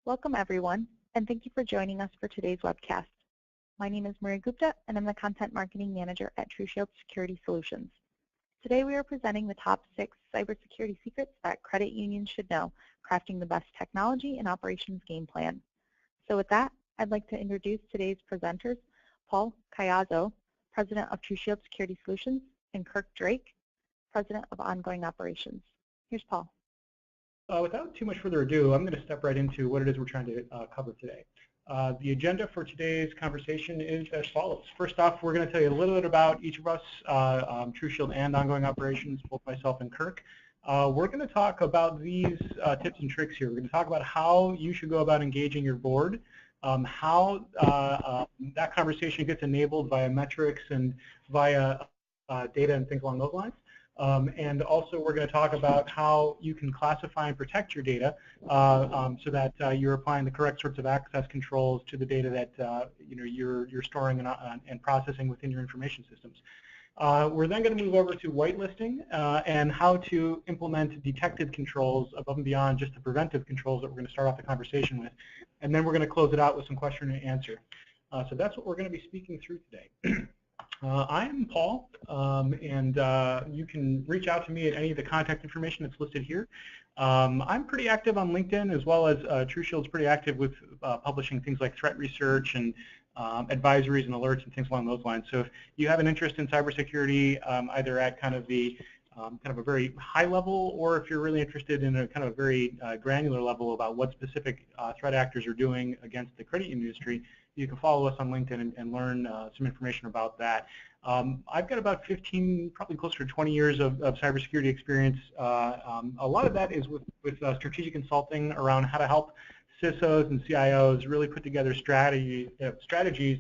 Welcome everyone, and thank you for joining us for today's webcast. My name is Maria Gupta, and I'm the Content Marketing Manager at TruShield Security Solutions. Today we are presenting the top 6 cybersecurity secrets that credit unions should know, crafting the best technology and operations game plan. So with that, I'd like to introduce today's presenters, Paul Caiazzo, President of TruShield Security Solutions, and Kirk Drake, President of Ongoing Operations. Here's Paul. Without too much further ado, I'm going to step right into what it is we're trying to cover today. The agenda for today's conversation is as follows. First off, we're going to tell you a little bit about each of us, TruShield and Ongoing Operations, both myself and Kirk. We're going to talk about these tips and tricks here. We're going to talk about how you should go about engaging your board, how that conversation gets enabled via metrics and via data and things along those lines. And also we're going to talk about how you can classify and protect your data so that you're applying the correct sorts of access controls to the data that you're storing and processing within your information systems. We're then going to move over to whitelisting and how to implement detected controls above and beyond just the preventive controls that we're going to start off the conversation with. And then we're going to close it out with some question and answer. So that's what we're going to be speaking through today. I'm Paul, and you can reach out to me at any of the contact information that's listed here. I'm pretty active on LinkedIn, as well as TruShield's pretty active with publishing things like threat research and advisories and alerts and things along those lines. So if you have an interest in cybersecurity, either at kind of a very high level, or if you're really interested in a kind of a very granular level about what specific threat actors are doing against the credit union industry, you can follow us on LinkedIn and learn some information about that. I've got about 15, probably closer to 20 years of cybersecurity experience. A lot of that is with strategic consulting around how to help CISOs and CIOs really put together strategies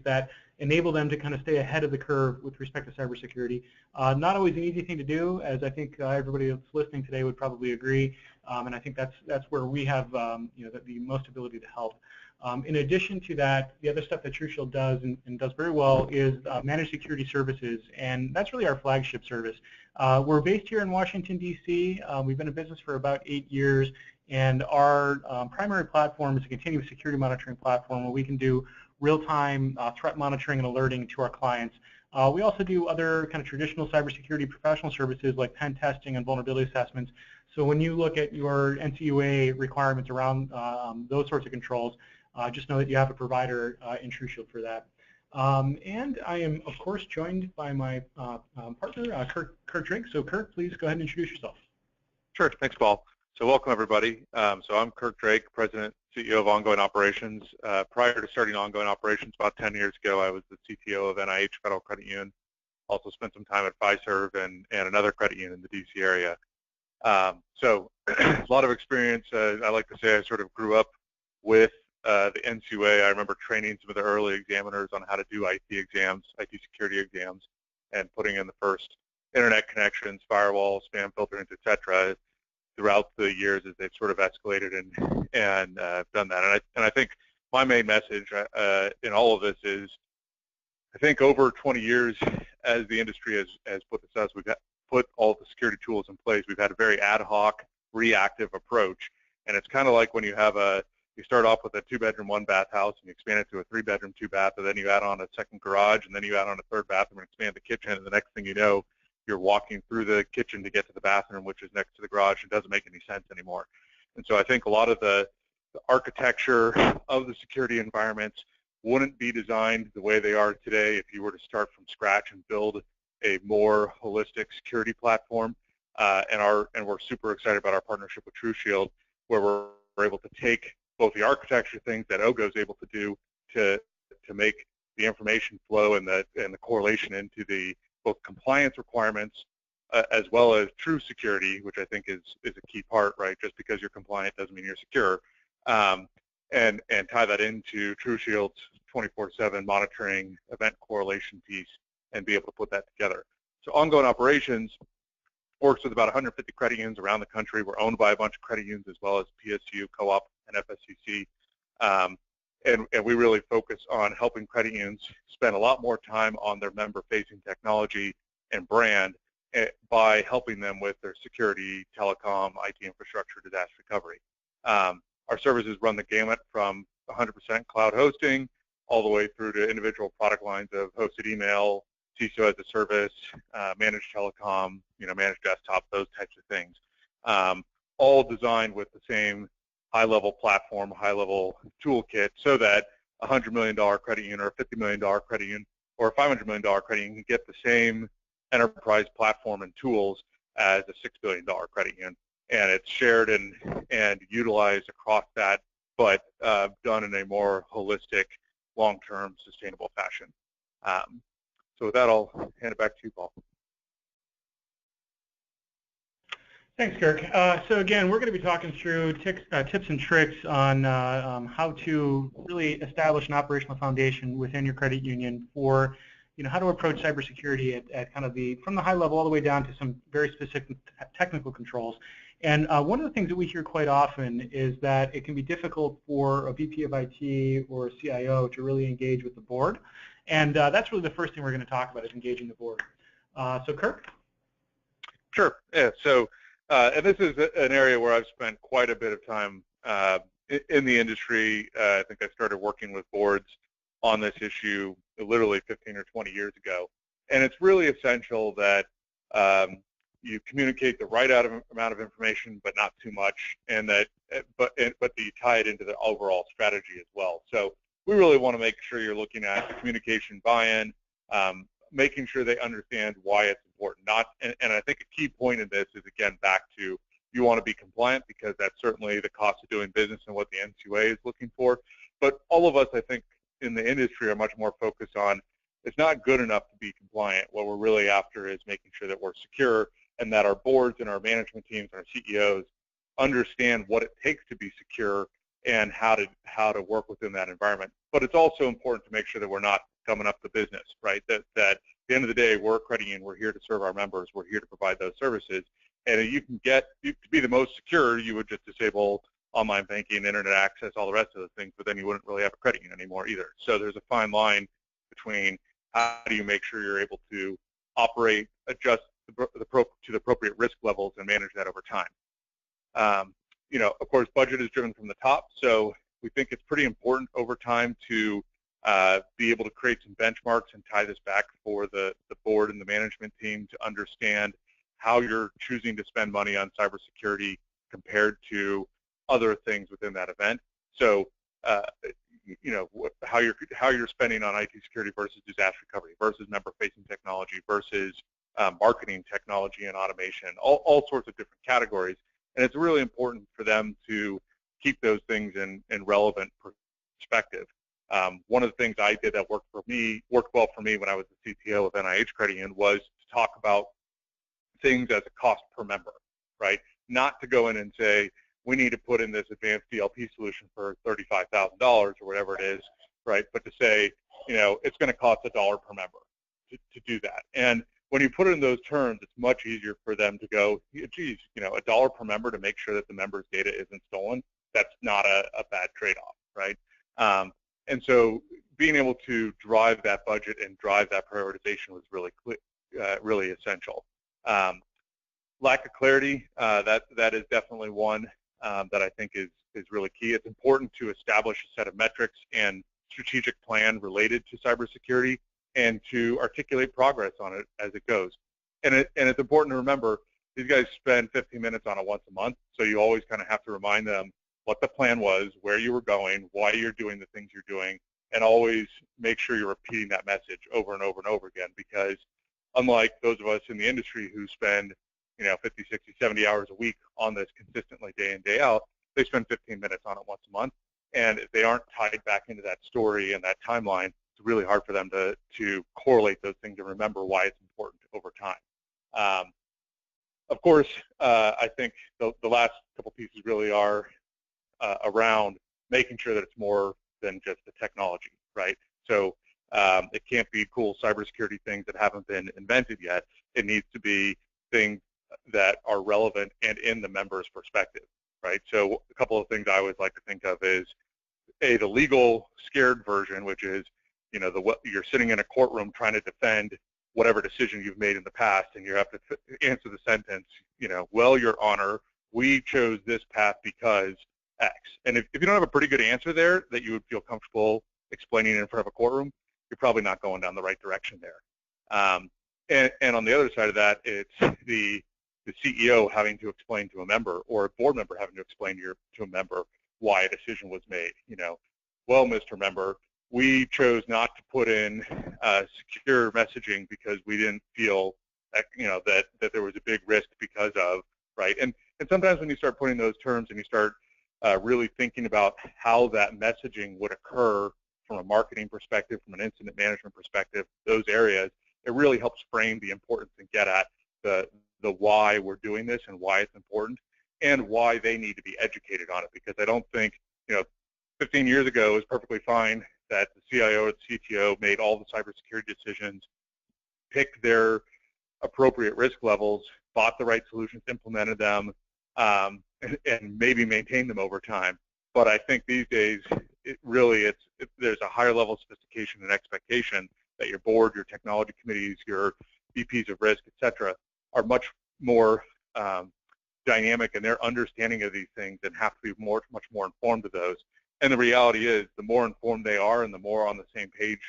that enable them to kind of stay ahead of the curve with respect to cybersecurity. Not always an easy thing to do, as I think everybody that's listening today would probably agree, and I think that's where we have the most ability to help. In addition to that, the other stuff that TruShield does and does very well is managed security services, and that's really our flagship service. We're based here in Washington, D.C. We've been in business for about 8 years, and our primary platform is a continuous security monitoring platform where we can do real-time threat monitoring and alerting to our clients. We also do other kind of traditional cybersecurity professional services like pen testing and vulnerability assessments. So when you look at your NCUA requirements around those sorts of controls, just know that you have a provider in TruShield for that. And I am, of course, joined by my partner, Kirk Drake. So Kirk, please go ahead and introduce yourself. Sure. Thanks, Paul. So welcome, everybody. So I'm Kirk Drake, President, CEO of Ongoing Operations. Prior to starting Ongoing Operations about 10 years ago, I was the CTO of NIH Federal Credit Union. Also spent some time at Fiserv and another credit union in the DC area. So a lot of experience. I like to say I sort of grew up with the NCUA. I remember training some of the early examiners on how to do IT exams, IT security exams, and putting in the first internet connections, firewalls, spam filtering, etc. throughout the years as they've sort of escalated and done that. And I think my main message in all of this is, I think over 20 years as the industry has put this out, we've put all the security tools in place. We've had a very ad hoc, reactive approach, and it's kind of like when you have you start off with a 2-bedroom, 1-bath house, and you expand it to a 3-bedroom, 2-bath, and then you add on a second garage, and then you add on a 3rd bathroom and expand the kitchen, and the next thing you know, you're walking through the kitchen to get to the bathroom, which is next to the garage. It doesn't make any sense anymore. And so I think a lot of the architecture of the security environments wouldn't be designed the way they are today if you were to start from scratch and build a more holistic security platform. And we're super excited about our partnership with TruShield, where we're able to take both the architecture things that OGO is able to do to make the information flow and the correlation into the both compliance requirements as well as true security, which I think is a key part, right? Just because you're compliant doesn't mean you're secure, and tie that into TruShield's 24/7 monitoring event correlation piece and be able to put that together. So Ongoing Operations works with about 150 credit unions around the country. We're owned by a bunch of credit unions as well as PSU, Co-op, and FSCC. And we really focus on helping credit unions spend a lot more time on their member-facing technology and brand by helping them with their security, telecom, IT infrastructure, disaster recovery. our services run the gamut from 100% cloud hosting all the way through to individual product lines of hosted email, CISO as a service, managed telecom, managed desktop, those types of things. All designed with the same high-level platform, high-level toolkit, so that a $100 million credit union or a $50 million credit union or a $500 million credit union can get the same enterprise platform and tools as a $6 billion credit union. And it's shared and utilized across that, but done in a more holistic, long-term, sustainable fashion. So with that, I'll hand it back to you, Paul. Thanks, Kirk. So again, we're going to be talking through tips and tricks on how to really establish an operational foundation within your credit union for, how to approach cybersecurity at kind of from the high level all the way down to some very specific technical controls. And one of the things that we hear quite often is that it can be difficult for a VP of IT or a CIO to really engage with the board. And that's really the first thing we're going to talk about, is engaging the board. So Kirk? Sure. Yeah. So, and this is an area where I've spent quite a bit of time in the industry. I think I started working with boards on this issue literally 15 or 20 years ago. And it's really essential that you communicate the right amount of information, but not too much, and that but you tie it into the overall strategy as well. So we really want to make sure you're looking at the communication buy-in, making sure they understand why it's important. And I think a key point in this is, again, back to, you want to be compliant, because that's certainly the cost of doing business and what the NCUA is looking for. But all of us, I think, in the industry are much more focused on, it's not good enough to be compliant. What we're really after is making sure that we're secure, and that our boards and our management teams and our CEOs understand what it takes to be secure and how to work within that environment. But it's also important to make sure that we're not gumming up the business, right? That at the end of the day, we're a credit union. We're here to serve our members. We're here to provide those services. And you can to be the most secure, you would just disable online banking, internet access, all the rest of those things, but then you wouldn't really have a credit union anymore either. So there's a fine line between how do you make sure you're able to operate, adjust to the appropriate risk levels, and manage that over time. Of course, budget is driven from the top, so we think it's pretty important over time to be able to create some benchmarks and tie this back for the board and the management team to understand how you're choosing to spend money on cybersecurity compared to other things within that event. So, how you're spending on IT security versus disaster recovery versus member-facing technology versus marketing technology and automation, all sorts of different categories. And it's really important for them to keep those things in relevant perspective. One of the things I did that worked well for me when I was the CTO of NIH Credit Union was to talk about things as a cost per member, right? Not to go in and say, we need to put in this advanced DLP solution for $35,000 or whatever it is, right? But to say, it's going to cost $1 per member to do that. And when you put it in those terms, it's much easier for them to go, geez, $1 per member to make sure that the member's data isn't stolen. That's not a bad trade-off, right? And so being able to drive that budget and drive that prioritization was really essential. Lack of clarity, that is definitely one that I think is really key. It's important to establish a set of metrics and strategic plan related to cybersecurity, and to articulate progress on it as it goes. And it's important to remember, these guys spend 15 minutes on it once a month, so you always kind of have to remind them what the plan was, where you were going, why you're doing the things you're doing, and always make sure you're repeating that message over and over and over again, because unlike those of us in the industry who spend 50, 60, 70 hours a week on this consistently day in, day out, they spend 15 minutes on it once a month. And if they aren't tied back into that story and that timeline, it's really hard for them to correlate those things and remember why it's important over time. Of course, I think the last couple pieces really are around making sure that it's more than just the technology, right? So it can't be cool cybersecurity things that haven't been invented yet. It needs to be things that are relevant and in the member's perspective, right? So a couple of things I always like to think of is, the legal scared version, which is, you're sitting in a courtroom trying to defend whatever decision you've made in the past, and you have to answer the sentence, well, Your Honor, we chose this path because, X. And if you don't have a pretty good answer there that you would feel comfortable explaining in front of a courtroom, you're probably not going down the right direction there. And on the other side of that, it's the CEO having to explain to a member, or a board member having to explain to a member why a decision was made. Well, Mr. Member, we chose not to put in secure messaging because we didn't feel that, that there was a big risk because of, right? And sometimes when you start putting those terms and you start really thinking about how that messaging would occur from a marketing perspective, from an incident management perspective, those areas, it really helps frame the importance and get at the why we're doing this and why it's important and why they need to be educated on it. Because I don't think, 15 years ago it was perfectly fine that the CIO or the CTO made all the cybersecurity decisions, picked their appropriate risk levels, bought the right solutions, implemented them, and maybe maintained them over time. But I think these days, there's a higher level of sophistication and expectation that your board, your technology committees, your VPs of risk, et cetera, are much more dynamic in their understanding of these things and have to be much more informed of those. And the reality is, the more informed they are and the more on the same page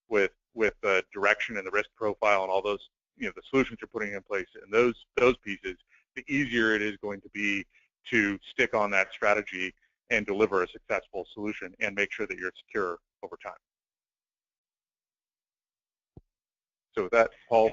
with the direction and the risk profile and all those, the solutions you're putting in place and those pieces, the easier it is going to be to stick on that strategy and deliver a successful solution and make sure that you're secure over time. So with that, Paul.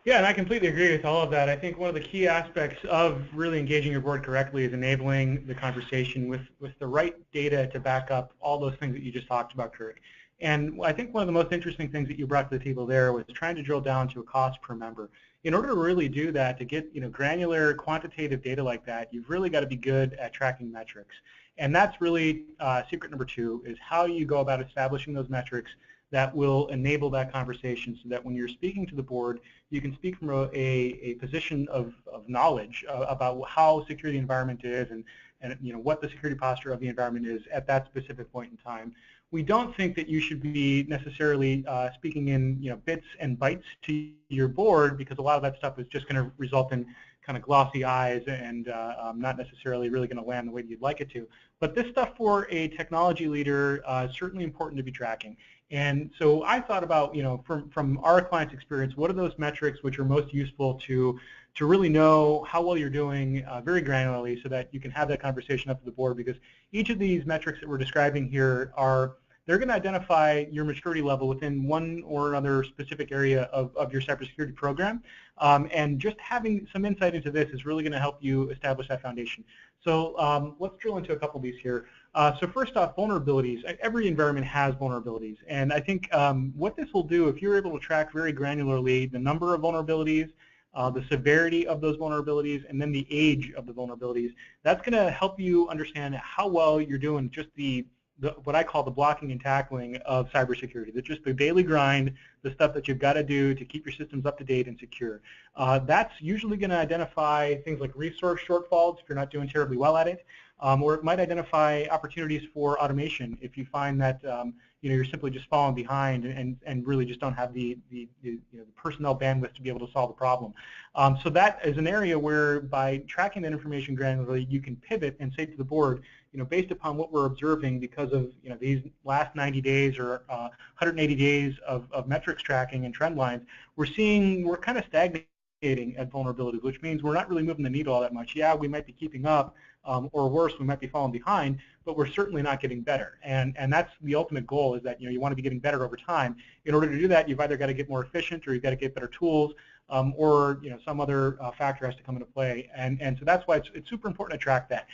Yeah, and I completely agree with all of that. I think one of the key aspects of really engaging your board correctly is enabling the conversation with the right data to back up all those things that you just talked about, Kirk. And I think one of the most interesting things that you brought to the table there was trying to drill down to a cost per member. In order to really do that, to get granular quantitative data like that, you've really got to be good at tracking metrics. And that's really secret number 2, is how you go about establishing those metrics that will enable that conversation so that when you're speaking to the board, you can speak from a position of knowledge about how secure the environment is and what the security posture of the environment is at that specific point in time. We don't think that you should be necessarily speaking in bits and bytes to your board, because a lot of that stuff is just going to result in kind of glossy eyes and not necessarily really going to land the way you'd like it to. But this stuff for a technology leader is certainly important to be tracking. And so I thought about, from our clients' experience, what are those metrics which are most useful to really know how well you're doing very granularly, so that you can have that conversation up to the board, because each of these metrics that we're describing here they're going to identify your maturity level within one or another specific area of your cybersecurity program. And just having some insight into this is really going to help you establish that foundation. So let's drill into a couple of these here. So first off, vulnerabilities. Every environment has vulnerabilities. And I think what this will do, if you're able to track very granularly the number of vulnerabilities, the severity of those vulnerabilities, and then the age of the vulnerabilities, that's going to help you understand how well you're doing just what I call the blocking and tackling of cybersecurity. That's just the daily grind, the stuff that you've got to do to keep your systems up to date and secure. That's usually going to identify things like resource shortfalls if you're not doing terribly well at it, or it might identify opportunities for automation if you find that you're simply just falling behind and really just don't have the personnel bandwidth to be able to solve the problem. So that is an area where, by tracking that information granularly, you can pivot and say to the board, based upon what we're observing because of these last 90 days or 180 days of metrics tracking and trend lines, we're kind of stagnating at vulnerabilities, which means we're not really moving the needle all that much. Yeah, we might be keeping up, or worse, we might be falling behind, but we're certainly not getting better. And that's the ultimate goal, is that you want to be getting better over time. In order to do that, you've either got to get more efficient, or you've got to get better tools, or some other factor has to come into play. And so that's why it's super important to track that.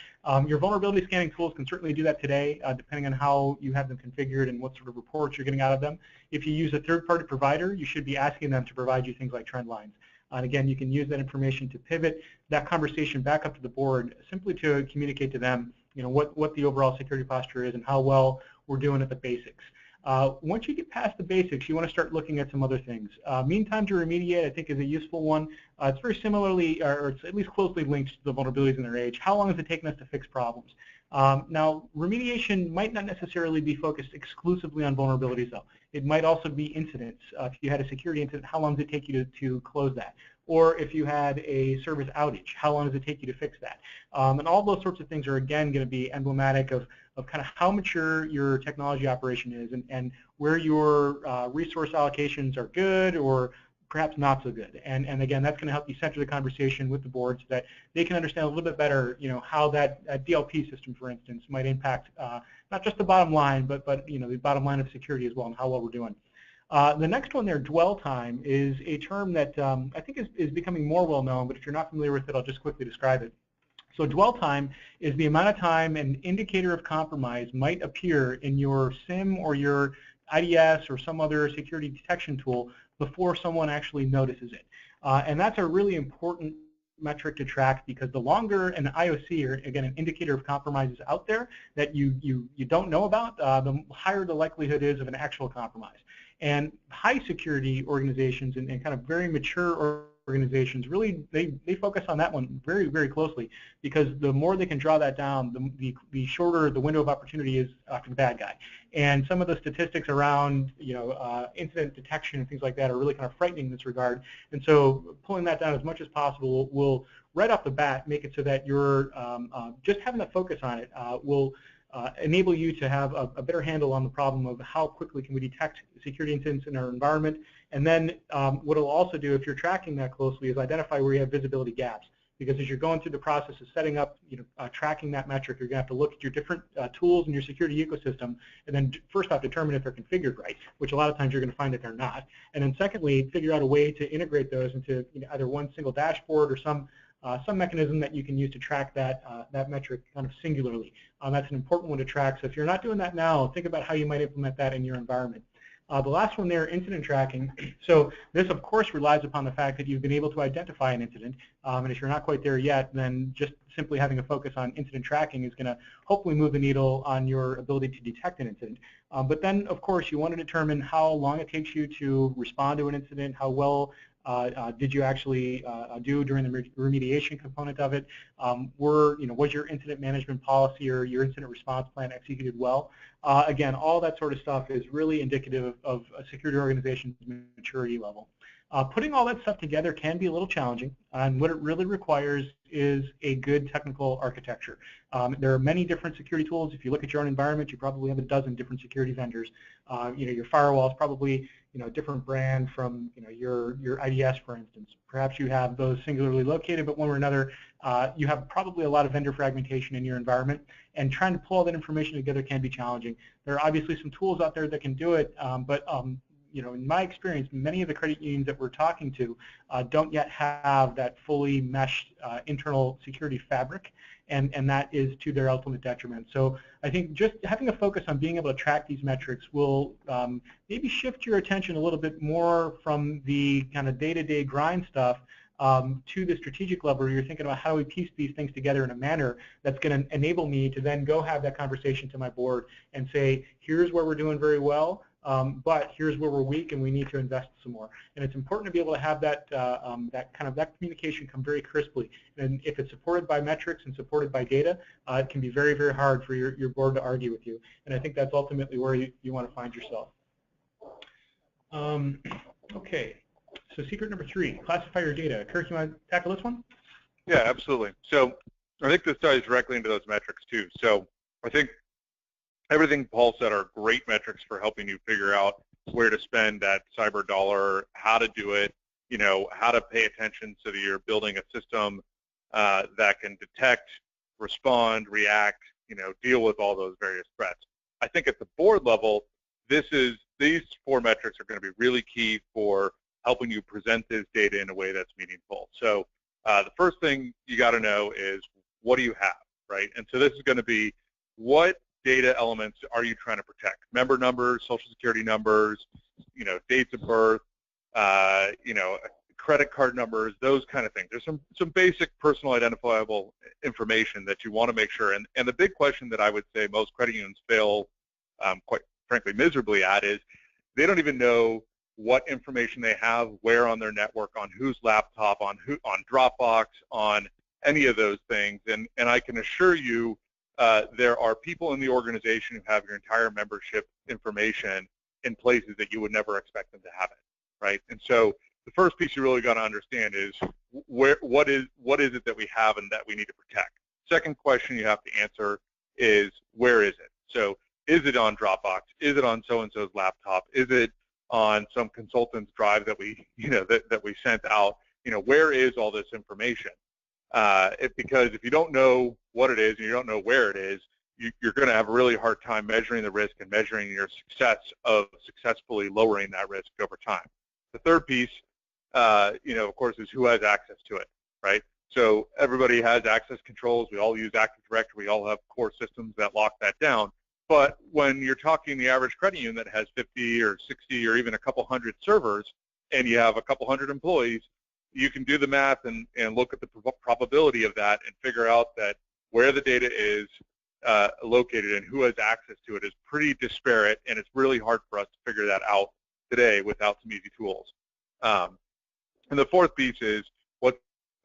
Your vulnerability scanning tools can certainly do that today, depending on how you have them configured and what sort of reports you're getting out of them. If you use a third-party provider, you should be asking them to provide you things like trend lines. And again, you can use that information to pivot that conversation back up to the board, simply to communicate to them what the overall security posture is and how well we're doing at the basics. Once you get past the basics, you want to start looking at some other things. Mean time to remediate, I think, is a useful one. It's very similarly, or it's at least closely linked to the vulnerabilities in their age. How long has it taken us to fix problems? Now, remediation might not necessarily be focused exclusively on vulnerabilities, though. It might also be incidents. If you had a security incident, how long does it take you to close that? Or if you had a service outage, how long does it take you to fix that? And all those sorts of things are, again, going to be emblematic of kind of how mature your technology operation is and where your resource allocations are good or perhaps not so good. And again, that's going to help you center the conversation with the board so that they can understand a little bit better, how that DLP system, for instance, might impact not just the bottom line, but the bottom line of security as well and how well we're doing. The next one there, dwell time, is a term that I think is becoming more well known, but if you're not familiar with it, I'll just quickly describe it. So dwell time is the amount of time an indicator of compromise might appear in your SIM or your IDS or some other security detection tool before someone actually notices it. And that's a really important metric to track because the longer an IOC, or again an indicator of compromise, is out there that you don't know about, the higher the likelihood is of an actual compromise. And high security organizations and kind of very mature organizations really they focus on that one very, very closely because the more they can draw that down, the shorter the window of opportunity is after the bad guy. And some of the statistics around incident detection and things like that are really kind of frightening in this regard. And so pulling that down as much as possible will right off the bat make it so that you're just having a focus on it will enable you to have a better handle on the problem of how quickly can we detect security incidents in our environment. And then what it'll also do, if you're tracking that closely, is identify where you have visibility gaps. Because as you're going through the process of setting up, tracking that metric, you're going to have to look at your different tools in your security ecosystem, and then first off determine if they're configured right, which a lot of times you're going to find that they're not. And then secondly, figure out a way to integrate those into either one single dashboard or some mechanism that you can use to track that metric kind of singularly. That's an important one to track. So if you're not doing that now, think about how you might implement that in your environment. The last one there, incident tracking. So this, of course, relies upon the fact that you've been able to identify an incident. And if you're not quite there yet, then just simply having a focus on incident tracking is going to hopefully move the needle on your ability to detect an incident. But then, of course, you want to determine how long it takes you to respond to an incident, how well did you actually do during the remediation component of it? Was your incident management policy or your incident response plan executed well? Again, all that sort of stuff is really indicative of a security organization's maturity level. Putting all that stuff together can be a little challenging, and what it really requires is a good technical architecture. There are many different security tools. If you look at your own environment, you probably have a dozen different security vendors. Your firewall is probably a different brand from your IDS, for instance. Perhaps you have those singularly located, but one or another, you have probably a lot of vendor fragmentation in your environment, and trying to pull all that information together can be challenging. There are obviously some tools out there that can do it, but in my experience, many of the credit unions that we're talking to don't yet have that fully meshed internal security fabric, and that is to their ultimate detriment. So I think just having a focus on being able to track these metrics will maybe shift your attention a little bit more from the kind of day-to-day grind stuff to the strategic level where you're thinking about how do we piece these things together in a manner that's going to enable me to then go have that conversation to my board and say, here's where we're doing very well, but here's where we're weak and we need to invest some more. And it's important to be able to have that that communication come very crisply. And if it's supported by metrics and supported by data, it can be very, very hard for your board to argue with you. And I think that's ultimately where you want to find yourself. Okay, so secret number 3, classify your data. Kirk, you want to tackle this one? Yeah, absolutely. So I think this ties directly into those metrics too. So I think everything Paul said are great metrics for helping you figure out where to spend that cyber dollar, how to do it, how to pay attention so that you're building a system that can detect, respond, react, deal with all those various threats. I think at the board level, these 4 metrics are going to be really key for helping you present this data in a way that's meaningful. So the first thing you got to know is, what do you have, right? And so this is going to be, what data elements are you trying to protect? Member numbers, social security numbers, dates of birth, credit card numbers, those kind of things. There's some basic personal identifiable information that you want to make sure. And the big question that I would say most credit unions fail, quite frankly, miserably at is they don't even know what information they have, where on their network, on whose laptop, on Dropbox, on any of those things. And I can assure you, there are people in the organization who have your entire membership information in places that you would never expect them to have it, right? And so the first piece you really got to understand is what is it that we have and that we need to protect. Second question you have to answer is where is it? So is it on Dropbox? Is it on so-and-so's laptop? Is it on some consultant's drive that we, that we sent out? Where is all this information? Because if you don't know what it is and you don't know where it is, you're going to have a really hard time measuring the risk and measuring your success of successfully lowering that risk over time. The third piece, of course, is who has access to it, right? So everybody has access controls. We all use Active Directory. We all have core systems that lock that down. But when you're talking the average credit union that has 50 or 60 or even a couple hundred servers, and you have a couple hundred employees, you can do the math and look at the probability of that and figure out that where the data is located and who has access to it is pretty disparate, and it's really hard for us to figure that out today without some easy tools. And the fourth piece is what's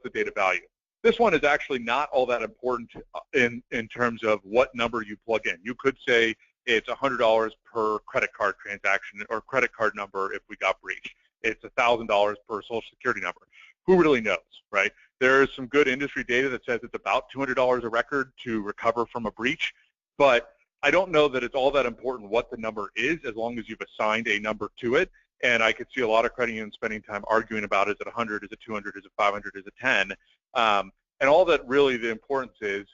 the data value. This one is actually not all that important in terms of what number you plug in. You could say it's $100 per credit card transaction or credit card number if we got breached. It's $1,000 per Social Security number. Who really knows, right? There's some good industry data that says it's about $200 a record to recover from a breach, but I don't know that it's all that important what the number is as long as you've assigned a number to it. And I could see a lot of credit unions spending time arguing about, is it 100, is it 200, is it 500, is it 10? And all that really the importance is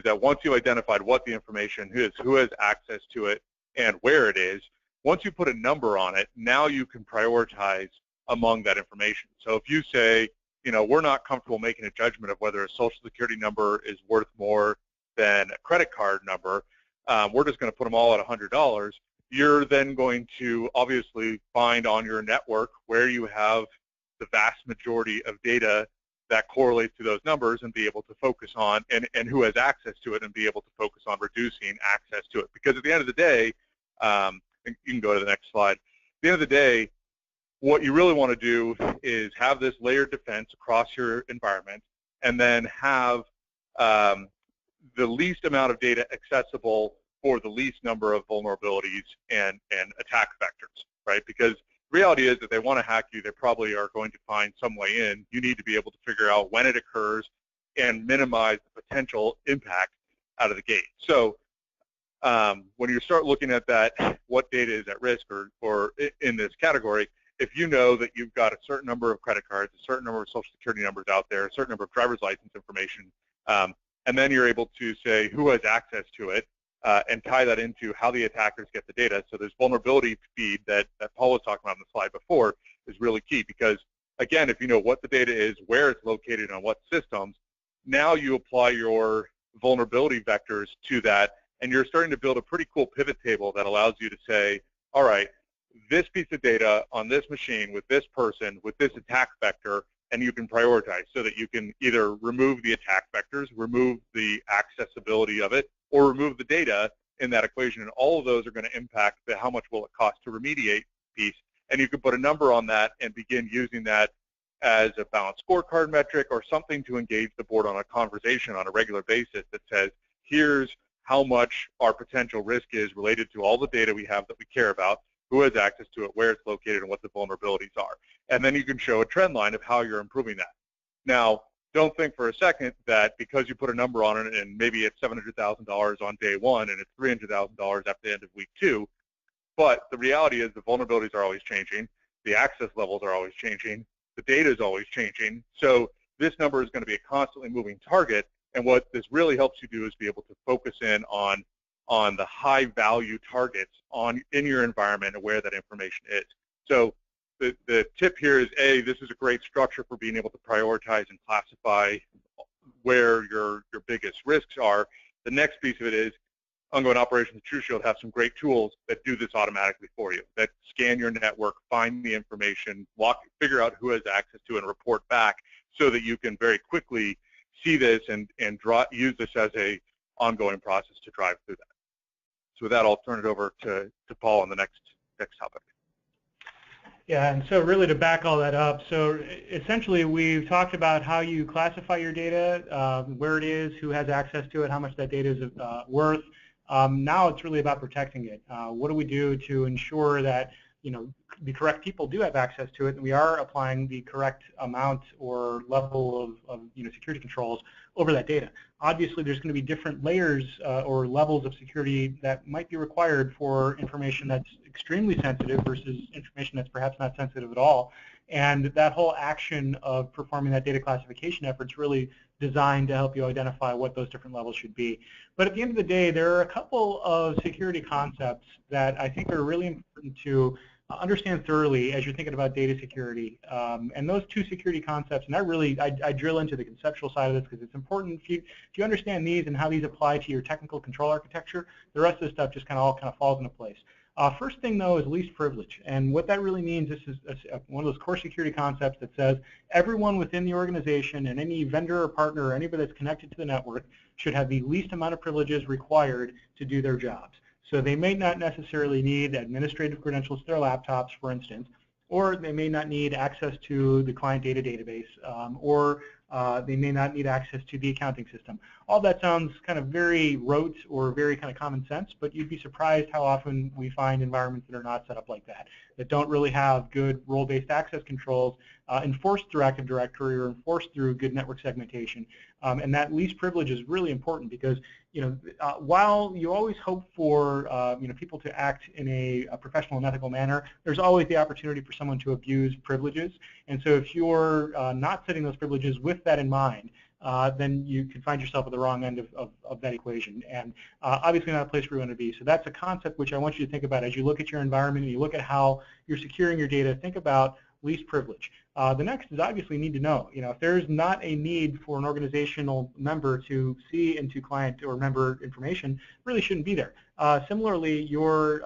that once you identified what the information is, who has access to it, and where it is, once you put a number on it, now you can prioritize among that information. So if you say, we're not comfortable making a judgment of whether a Social Security number is worth more than a credit card number, we're just going to put them all at $100. You're then going to obviously find on your network where you have the vast majority of data that correlates to those numbers and be able to focus on, and who has access to it and be able to focus on reducing access to it. Because at the end of the day, you can go to the next slide. At the end of the day, what you really want to do is have this layered defense across your environment and then have the least amount of data accessible for the least number of vulnerabilities and attack vectors, right? Because the reality is that they want to hack you, they probably are going to find some way in. You need to be able to figure out when it occurs and minimize the potential impact out of the gate. So when you start looking at that, what data is at risk or in this category, if you know that you've got a certain number of credit cards, a certain number of Social Security numbers out there, a certain number of driver's license information, and then you're able to say who has access to it and tie that into how the attackers get the data. So this vulnerability feed that Paul was talking about on the slide before is really key because, again, if you know what the data is, where it's located, on what systems, now you apply your vulnerability vectors to that, and you're starting to build a pretty cool pivot table that allows you to say, all right, this piece of data on this machine with this person with this attack vector, and you can prioritize so that you can either remove the attack vectors, remove the accessibility of it, or remove the data in that equation. And all of those are going to impact the how much will it cost to remediate piece. And you can put a number on that and begin using that as a balanced scorecard metric or something to engage the board on a conversation on a regular basis that says, here's how much our potential risk is related to all the data we have that we care about, who has access to it, where it's located, and what the vulnerabilities are. And then you can show a trend line of how you're improving that. Now, don't think for a second that because you put a number on it and maybe it's $700,000 on day one and it's $300,000 at the end of week 2, but the reality is the vulnerabilities are always changing, the access levels are always changing, the data is always changing. So this number is going to be a constantly moving target, and what this really helps you do is be able to focus in on the high value targets in your environment and where that information is. So the tip here is, A, this is a great structure for being able to prioritize and classify where your biggest risks are. The next piece of it is ongoing operations. TruShield have some great tools that do this automatically for you, that scan your network, find the information, figure out who has access to it, and report back so that you can very quickly see this and use this as a ongoing process to drive through that. So with that, I'll turn it over to Paul on the next topic. Yeah, and so really to back all that up, so essentially we've talked about how you classify your data, where it is, who has access to it, how much that data is worth. Now it's really about protecting it. What do we do to ensure that the correct people do have access to it, and we are applying the correct amount or level of security controls over that data? Obviously, there's going to be different layers or levels of security that might be required for information that's extremely sensitive versus information that's perhaps not sensitive at all. And that whole action of performing that data classification effort is really designed to help you identify what those different levels should be. But at the end of the day, there are a couple of security concepts that I think are really important to understand thoroughly as you're thinking about data security. And those two security concepts, and I drill into the conceptual side of this because it's important. If you understand these and how these apply to your technical control architecture, the rest of the stuff just all falls into place. First thing, though, is least privilege. And what that really means, this is one of those core security concepts that says everyone within the organization and any vendor or partner or anybody that's connected to the network should have the least amount of privileges required to do their jobs. So they may not necessarily need administrative credentials to their laptops, for instance, or they may not need access to the client data database, or they may not need access to the accounting system. All that sounds kind of very rote or very kind of common sense, but you'd be surprised how often we find environments that are not set up like that don't really have good role-based access controls enforced through Active Directory or enforced through good network segmentation. And that least privilege is really important because while you always hope for people to act in a professional and ethical manner, there's always the opportunity for someone to abuse privileges. And so if you're not setting those privileges with that in mind, then you can find yourself at the wrong end of that equation, and obviously not a place where you want to be. So that's a concept which I want you to think about as you look at your environment and you look at how you're securing your data. Think about least privilege. The next is obviously need to know. If there's not a need for an organizational member to see into client or member information, it really shouldn't be there. Similarly, your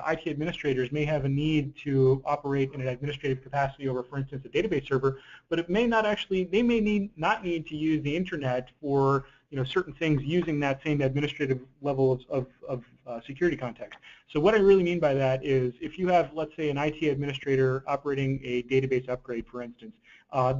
IT administrators may have a need to operate in an administrative capacity over, for instance, a database server, but it may not actually, they may not need to use the internet for certain things using that same administrative level of security context. So what I really mean by that is if you have, let's say, an IT administrator operating a database upgrade, for instance,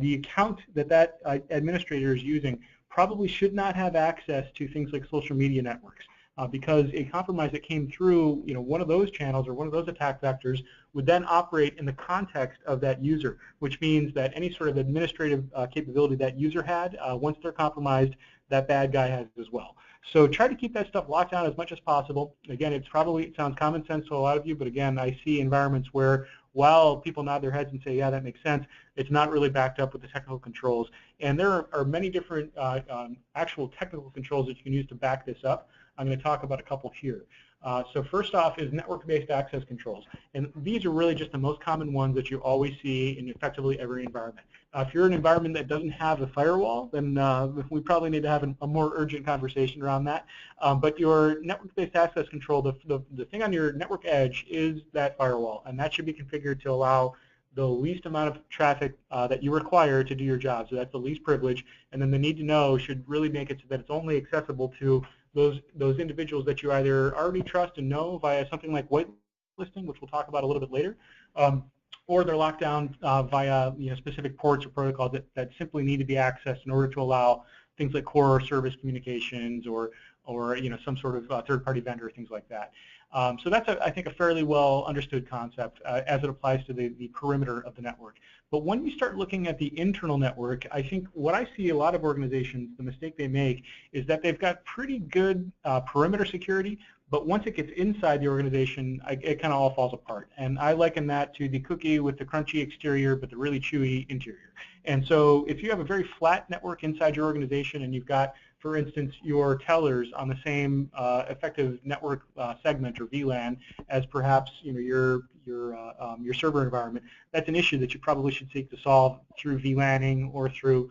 the account that administrator is using probably should not have access to things like social media networks. Because a compromise that came through one of those channels or one of those attack vectors would then operate in the context of that user, which means that any sort of administrative capability that user had, once they're compromised, that bad guy has as well. So try to keep that stuff locked down as much as possible. Again, it sounds common sense to a lot of you, but again, I see environments where while people nod their heads and say, yeah, that makes sense, it's not really backed up with the technical controls. And there are many different actual technical controls that you can use to back this up. I'm going to talk about a couple here. So first off is network-based access controls. And these are really just the most common ones that you always see in effectively every environment. If you're in an environment that doesn't have a firewall, then we probably need to have a more urgent conversation around that. But your network-based access control, the thing on your network edge is that firewall, and that should be configured to allow the least amount of traffic that you require to do your job. So that's the least privilege. And then the need to know should really make it so that it's only accessible to those individuals that you either already trust and know via something like whitelisting, which we'll talk about a little bit later, or they're locked down via specific ports or protocols that simply need to be accessed in order to allow things like core service communications or some sort of third-party vendor, things like that. So that's, I think, a fairly well understood concept as it applies to the perimeter of the network. But when you start looking at the internal network, I think what I see a lot of organizations, the mistake they make is that they've got pretty good perimeter security, but once it gets inside the organization, it kind of all falls apart. And I liken that to the cookie with the crunchy exterior but the really chewy interior. And so if you have a very flat network inside your organization and you've got, for instance, your tellers on the same effective network segment or VLAN as perhaps your server environment, that's an issue that you probably should seek to solve through VLANing or through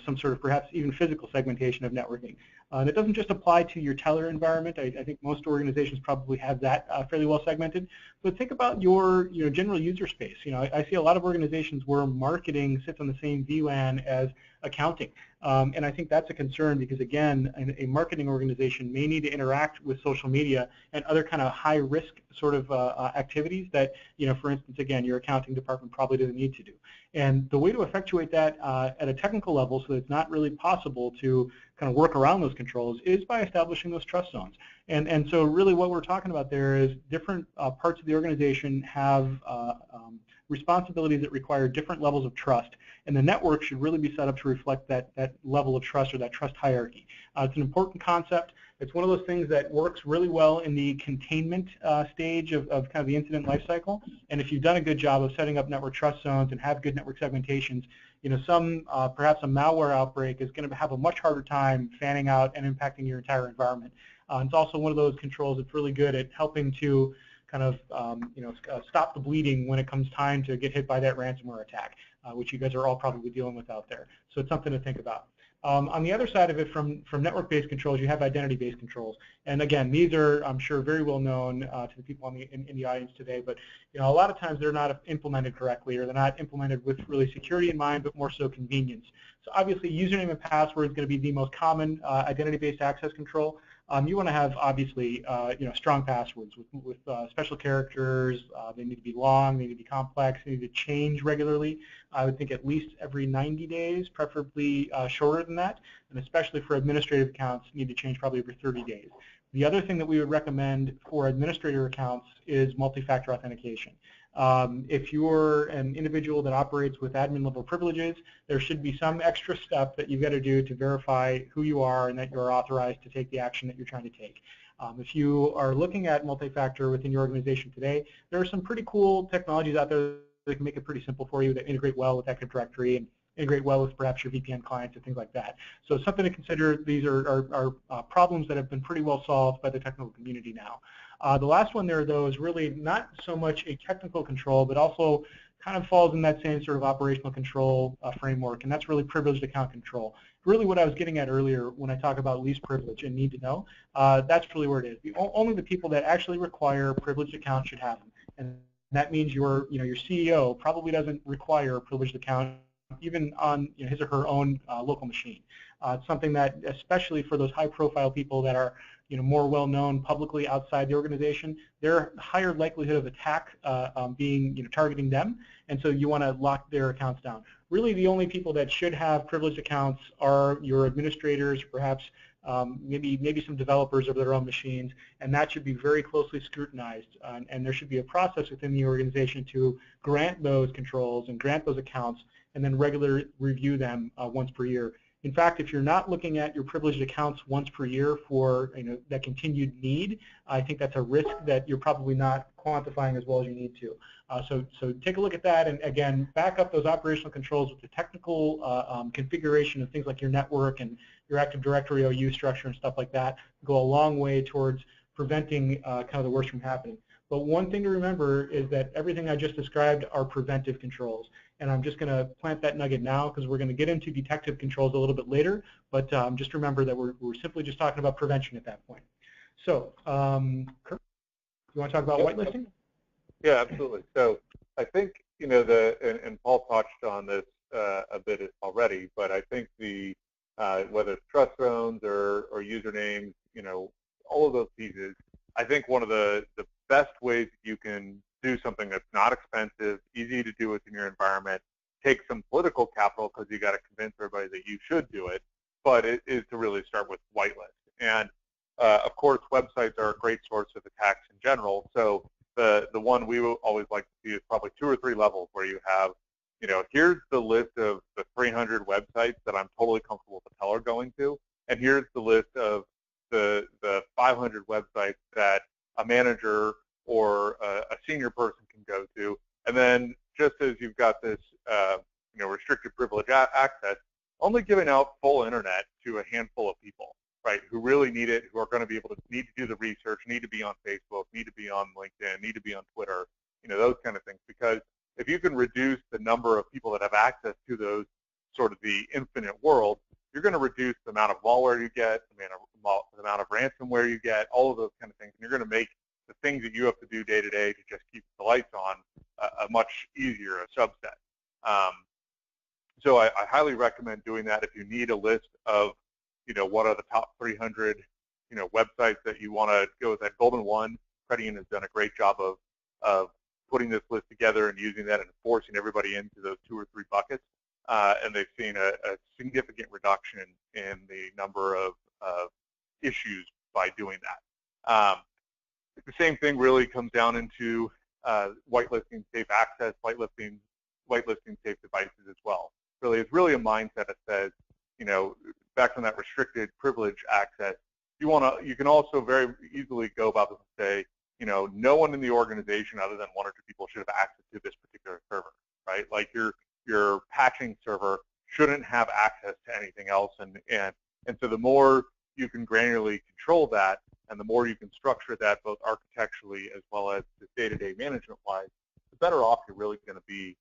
some sort of perhaps even physical segmentation of networking. And it doesn't just apply to your teller environment. I think most organizations probably have that fairly well segmented. But think about your general user space. I see a lot of organizations where marketing sits on the same VLAN as accounting. And I think that's a concern because, again, a marketing organization may need to interact with social media and other kind of high-risk sort of activities that, for instance, again, your accounting department probably doesn't need to do. And the way to effectuate that at a technical level so that it's not really possible to kind of work around those controls is by establishing those trust zones. And so really what we're talking about there is different parts of the organization have responsibilities that require different levels of trust, and the network should really be set up to reflect that level of trust or that trust hierarchy. It's an important concept. It's one of those things that works really well in the containment stage of kind of the incident lifecycle, and if you've done a good job of setting up network trust zones and have good network segmentations, perhaps a malware outbreak is going to have a much harder time fanning out and impacting your entire environment. It's also one of those controls that's really good at helping to kind of stop the bleeding when it comes time to get hit by that ransomware attack, which you guys are all probably dealing with out there. So it's something to think about. On the other side of it, from network-based controls, you have identity-based controls. And again, these are, I'm sure, very well known to the people in the audience today. But a lot of times they're not implemented correctly, or they're not implemented with really security in mind, but more so convenience. So obviously, username and password is going to be the most common identity-based access control. You want to have, obviously, strong passwords with special characters. They need to be long, they need to be complex, they need to change regularly. I would think at least every 90 days, preferably shorter than that, and especially for administrative accounts, need to change probably every 30 days. The other thing that we would recommend for administrator accounts is multi-factor authentication. If you're an individual that operates with admin level privileges, there should be some extra step that you've got to do to verify who you are and that you're authorized to take the action that you're trying to take. If you are looking at multi-factor within your organization today, there are some pretty cool technologies out there that can make it pretty simple for you, that integrate well with Active Directory and integrate well with perhaps your VPN clients and things like that. So something to consider. These are problems that have been pretty well solved by the technical community now. The last one there, though, is really not so much a technical control, but also kind of falls in that same sort of operational control framework, and that's really privileged account control. Really what I was getting at earlier when I talk about least privilege and need to know, that's really where it is. Only the people that actually require privileged accounts should have them. And that means your CEO probably doesn't require a privileged account even on his or her own local machine. It's something that, especially for those high-profile people that are more well-known publicly outside the organization, they're higher likelihood of attack being targeting them, and so you want to lock their accounts down. Really, the only people that should have privileged accounts are your administrators, perhaps maybe some developers of their own machines, and that should be very closely scrutinized. And there should be a process within the organization to grant those controls and grant those accounts, and then regularly review them once per year. In fact, if you're not looking at your privileged accounts once per year for that continued need, I think that's a risk that you're probably not quantifying as well as you need to. So take a look at that, and again, back up those operational controls with the technical configuration of things like your network and your Active Directory OU structure and stuff like that. Go a long way towards preventing kind of the worst from happening. But one thing to remember is that everything I just described are preventive controls. And I'm just going to plant that nugget now because we're going to get into detective controls a little bit later. But just remember that we're simply just talking about prevention at that point. So, Kirk, you want to talk about whitelisting? Yeah, absolutely. So I think, and Paul touched on this a bit already, but I think whether it's trust zones or usernames, all of those pieces, I think one of the best ways that you can do something that's not expensive, easy to do within your environment, take some political capital because you got to convince everybody that you should do it, but it is to really start with whitelist. And of course, websites are a great source of attacks in general. So the one we will always like to see is probably 2 or 3 levels where you have, here's the list of the 300 websites that I'm totally comfortable with the teller going to, and here's the list of the 500 websites that a manager or a senior person can go to, and then just as you've got this, restricted privilege access, only giving out full internet to a handful of people, right, who really need it, who are going to be able to need to do the research, need to be on Facebook, need to be on LinkedIn, need to be on Twitter, those kind of things. Because if you can reduce the number of people that have access to those sort of the infinite world, you're going to reduce the amount of malware you get, the amount of ransomware you get, all of those kind of things, and you're going to make the things that you have to do day to day to just keep the lights on a much easier subset. So I highly recommend doing that if you need a list of, what are the top 300, websites that you want to go with that golden one. Credit Union has done a great job of putting this list together and using that and forcing everybody into those 2 or 3 buckets. And they've seen a significant reduction in the number of issues by doing that. The same thing really comes down into whitelisting safe access, whitelisting safe devices as well. Really, it's really a mindset that says, back from that restricted privilege access, you can also very easily go about this and say, no one in the organization other than 1 or 2 people should have access to this particular server, right? Like your patching server shouldn't have access to anything else, and so the more you can granularly control that, and the more you can structure that both architecturally as well as the day-to-day management-wise, the better off you're really going to be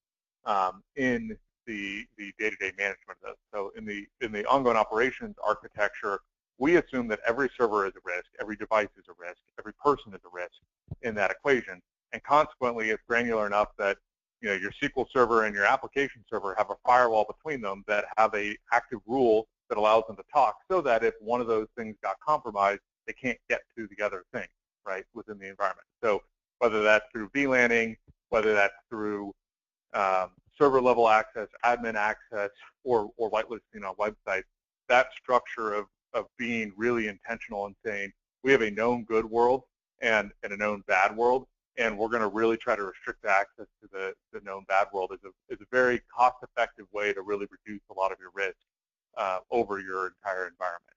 in the day-to-day management of this. So in the ongoing operations architecture, we assume that every server is a risk, every device is a risk, every person is a risk in that equation, and consequently it's granular enough that your SQL server and your application server have a firewall between them that have a active rule that allows them to talk, so that if one of those things got compromised, they can't get to the other thing, right, within the environment. So whether that's through VLANing, whether that's through server level access, admin access, or whitelisting on websites, that structure of being really intentional and saying we have a known good world and a known bad world, and we're going to really try to restrict access to the known bad world is a very cost-effective way to really reduce a lot of your risk over your entire environment.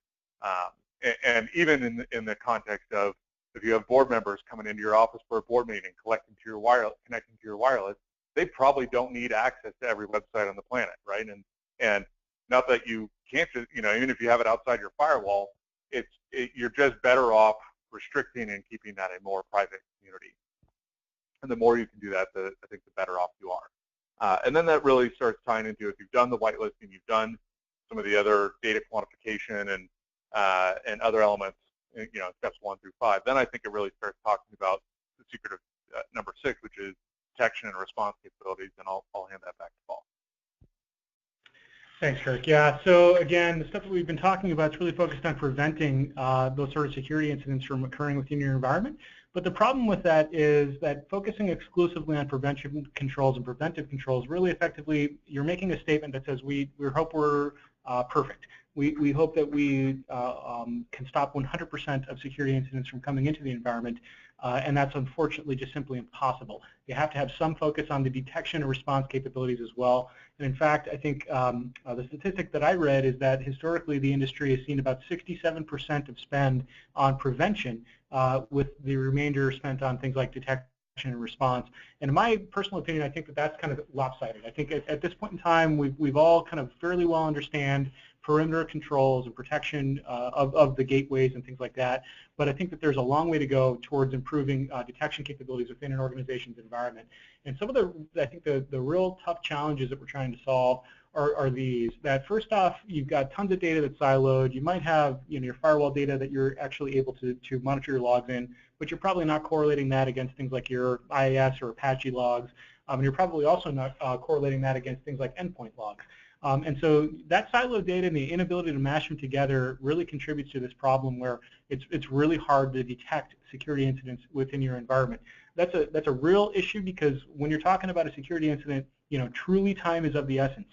And even in the context of if you have board members coming into your office for a board meeting, connecting to your wireless, they probably don't need access to every website on the planet, right? And not that you can't just, even if you have it outside your firewall, you're just better off restricting and keeping that a more private community. And the more you can do that, I think the better off you are. And then that really starts tying into, if you've done the whitelisting, you've done some of the other data quantification and other elements, steps 1 through 5, then I think it really starts talking about the secret of number 6, which is detection and response capabilities, and I'll hand that back to Paul. Thanks, Kirk. Yeah, so again, the stuff that we've been talking about is really focused on preventing those sort of security incidents from occurring within your environment. But the problem with that is that focusing exclusively on prevention controls and preventive controls, really effectively, you're making a statement that says we hope we're perfect. We hope that we can stop 100% of security incidents from coming into the environment, and that's unfortunately just simply impossible. You have to have some focus on the detection and response capabilities as well. And in fact, I think the statistic that I read is that historically the industry has seen about 67% of spend on prevention, with the remainder spent on things like detection and response. And in my personal opinion, I think that that's kind of lopsided. I think at this point in time, we've all kind of fairly well understand perimeter controls and protection of the gateways and things like that. But I think that there's a long way to go towards improving detection capabilities within an organization's environment. And some of I think the real tough challenges that we're trying to solve are these. That first off, you've got tons of data that's siloed. You might have your firewall data that you're actually able to monitor your logs in, but you're probably not correlating that against things like your IIS or Apache logs. And you're probably also not correlating that against things like endpoint logs. And so that siloed data and the inability to mash them together really contributes to this problem where it's really hard to detect security incidents within your environment. That's a real issue because when you're talking about a security incident, truly time is of the essence.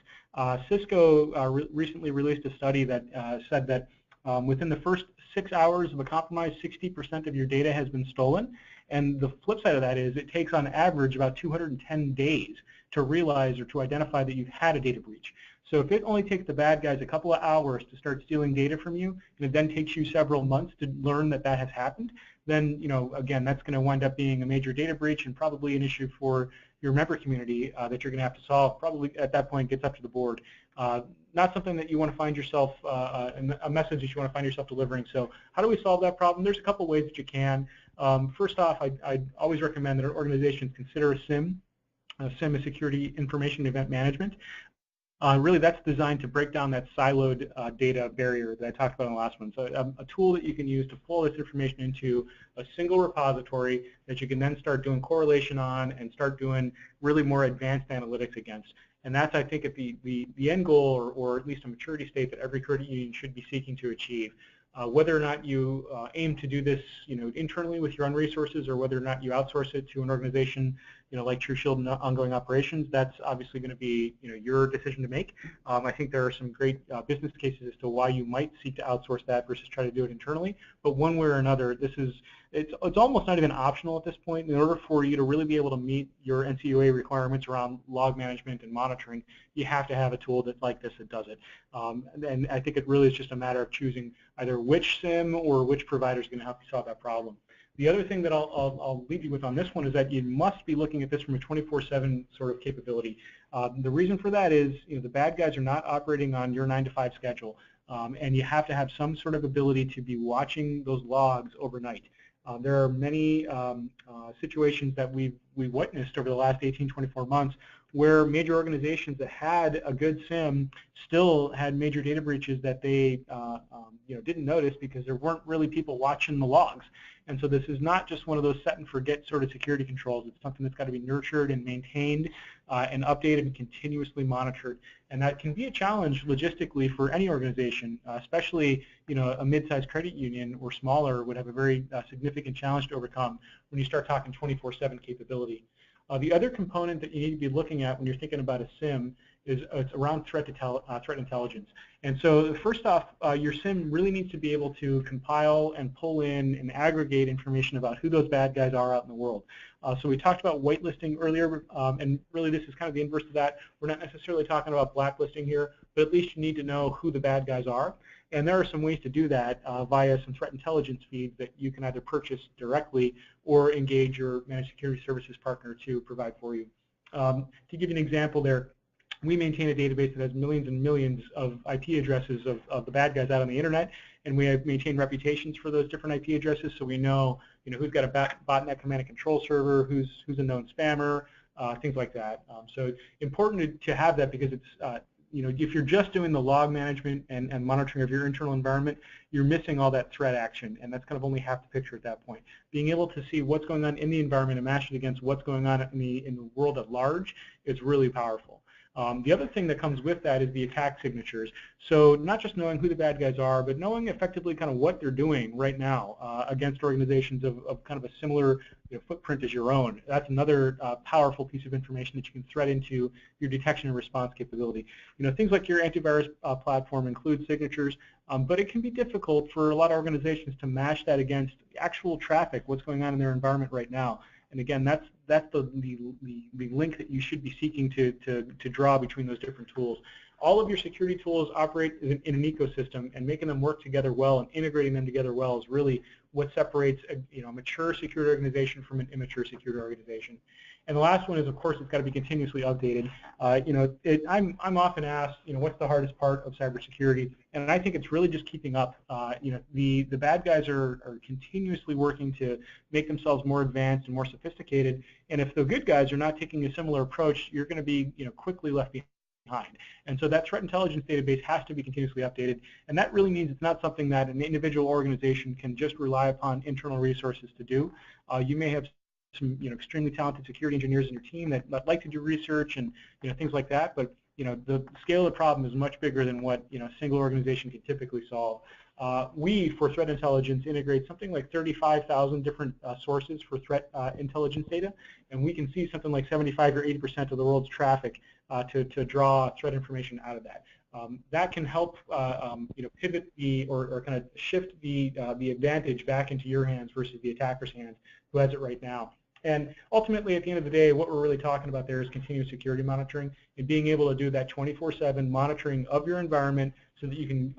Cisco recently released a study that said that within the first 6 hours of a compromise, 60% of your data has been stolen. And the flip side of that is it takes on average about 210 days to realize or to identify that you've had a data breach. So if it only takes the bad guys a couple of hours to start stealing data from you, and it then takes you several months to learn that that has happened, then, again, that's going to wind up being a major data breach and probably an issue for your member community that you're going to have to solve. Probably at that point gets up to the board. Not something that you want to find yourself, a message that you want to find yourself delivering. So how do we solve that problem? There's a couple ways that you can. First off, I'd always recommend that organizations consider a SIM. SIM is Security Information Event Management. Really, that's designed to break down that siloed data barrier that I talked about in the last one. So a tool that you can use to pull this information into a single repository that you can then start doing correlation on and start doing really more advanced analytics against. And that's, I think, at the end goal, or at least a maturity state that every credit union should be seeking to achieve. Whether or not you aim to do this, internally with your own resources, or whether or not you outsource it to an organization, like TruShield and ongoing operations, that's obviously going to be, your decision to make. I think there are some great business cases as to why you might seek to outsource that versus try to do it internally. But one way or another, it's almost not even optional at this point. In order for you to really be able to meet your NCUA requirements around log management and monitoring, you have to have a tool like this that does it. And I think it really is just a matter of choosing either which SIM or which provider is going to help you solve that problem. The other thing that I'll leave you with on this one is that you must be looking at this from a 24/7 sort of capability. The reason for that is, the bad guys are not operating on your 9-to-5 schedule, and you have to have some sort of ability to be watching those logs overnight. There are many situations that we've witnessed over the last 18-24 months where major organizations that had a good SIM still had major data breaches that they didn't notice because there weren't really people watching the logs. And so this is not just one of those set and forget sort of security controls. It's something that's got to be nurtured and maintained and updated and continuously monitored. And that can be a challenge logistically for any organization, especially a mid-sized credit union or smaller would have a very significant challenge to overcome when you start talking 24/7 capability. The other component that you need to be looking at when you're thinking about a SIM is it's around threat intelligence. And so first off, your SIM really needs to be able to compile and pull in and aggregate information about who those bad guys are out in the world. So we talked about whitelisting earlier, and really this is kind of the inverse of that. We're not necessarily talking about blacklisting here, but at least you need to know who the bad guys are. And there are some ways to do that via some threat intelligence feeds that you can either purchase directly or engage your managed security services partner to provide for you. To give you an example there, we maintain a database that has millions and millions of IP addresses of the bad guys out on the internet, and we have maintained reputations for those different IP addresses, so we know, who's got a botnet command and control server, who's a known spammer, things like that. So it's important to have that because it's if you're just doing the log management and monitoring of your internal environment, you're missing all that threat action, and that's kind of only half the picture at that point. Being able to see what's going on in the environment and match it against what's going on in the world at large is really powerful. The other thing that comes with that is the attack signatures. So not just knowing who the bad guys are, but knowing effectively kind of what they're doing right now against organizations of kind of a similar footprint as your own. That's another powerful piece of information that you can thread into your detection and response capability. Things like your antivirus platform include signatures, but it can be difficult for a lot of organizations to match that against actual traffic, what's going on in their environment right now. And again, that's the link that you should be seeking to draw between those different tools. All of your security tools operate in an ecosystem, and making them work together well and integrating them together well is really what separates a mature security organization from an immature security organization. And the last one is, of course, it's got to be continuously updated. I'm often asked, what's the hardest part of cybersecurity? And I think it's really just keeping up. The bad guys are continuously working to make themselves more advanced and more sophisticated. And if the good guys are not taking a similar approach, you're going to be quickly left behind. And so that threat intelligence database has to be continuously updated. And that really means it's not something that an individual organization can just rely upon internal resources to do. You may have some extremely talented security engineers in your team that like to do research and things like that, but the scale of the problem is much bigger than what a single organization can typically solve. We, for threat intelligence, integrate something like 35,000 different sources for threat intelligence data, and we can see something like 75 or 80% of the world's traffic to draw threat information out of that. That can help pivot or kind of shift the advantage back into your hands versus the attacker's hands, who has it right now. And ultimately, at the end of the day, what we're really talking about there is continuous security monitoring and being able to do that 24/7 monitoring of your environment so that you can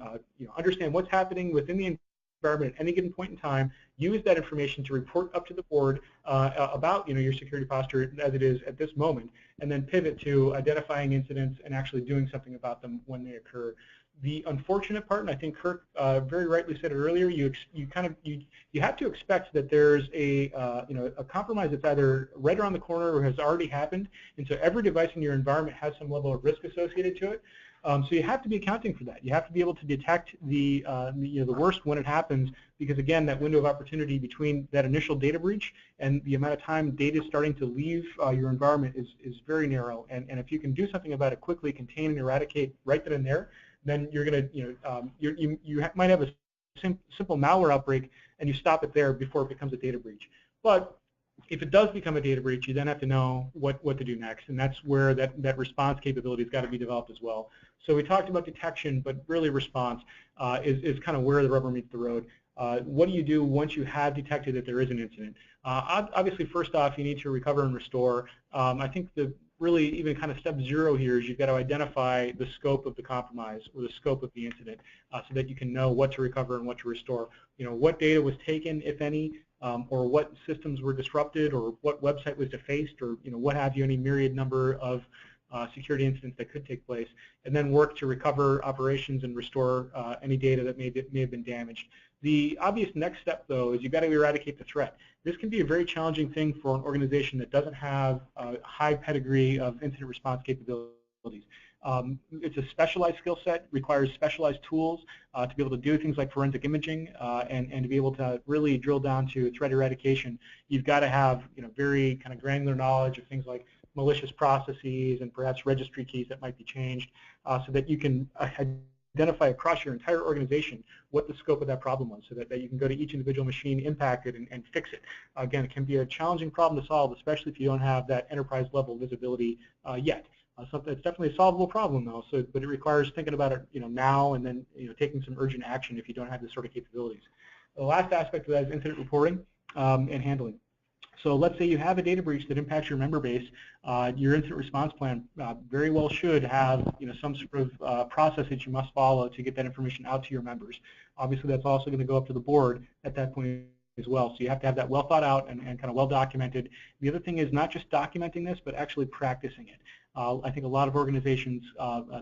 understand what's happening within the environment at any given point in time, use that information to report up to the board about your security posture as it is at this moment, and then pivot to identifying incidents and actually doing something about them when they occur. The unfortunate part, and I think Kirk very rightly said it earlier, you have to expect that there's a compromise that's either right around the corner or has already happened, and so every device in your environment has some level of risk associated to it. So you have to be accounting for that. You have to be able to detect the worst when it happens, because again, that window of opportunity between that initial data breach and the amount of time data is starting to leave your environment is very narrow. And if you can do something about it quickly, contain and eradicate right then and there, then you're going to, you might have a simple malware outbreak and you stop it there before it becomes a data breach. But if it does become a data breach, you then have to know what to do next, and that's where that response capability has got to be developed as well. So we talked about detection, but really response is kind of where the rubber meets the road. What do you do once you have detected that there is an incident? Obviously, first off, you need to recover and restore. I think the really even kind of step zero here is you've got to identify the scope of the compromise or the scope of the incident so that you can know what to recover and what to restore. What data was taken, if any, or what systems were disrupted, or what website was defaced, or what have you, any myriad number of security incidents that could take place, and then work to recover operations and restore any data that may have been damaged. The obvious next step, though, is you've got to eradicate the threat. This can be a very challenging thing for an organization that doesn't have a high pedigree of incident response capabilities. It's a specialized skill set, requires specialized tools to be able to do things like forensic imaging and to be able to really drill down to threat eradication. You've got to have very kind of granular knowledge of things like malicious processes and perhaps registry keys that might be changed so that you can identify across your entire organization what the scope of that problem was, so that you can go to each individual machine impacted and fix it. Again, it can be a challenging problem to solve, especially if you don't have that enterprise level visibility yet. So it's definitely a solvable problem, though. But it requires thinking about it, now, and then taking some urgent action if you don't have this sort of capabilities. The last aspect of that is incident reporting and handling. So let's say you have a data breach that impacts your member base. Your incident response plan very well should have some sort of process that you must follow to get that information out to your members. Obviously, that's also going to go up to the board at that point as well. So you have to have that well thought out and kind of well documented. The other thing is not just documenting this, but actually practicing it. I think a lot of organizations,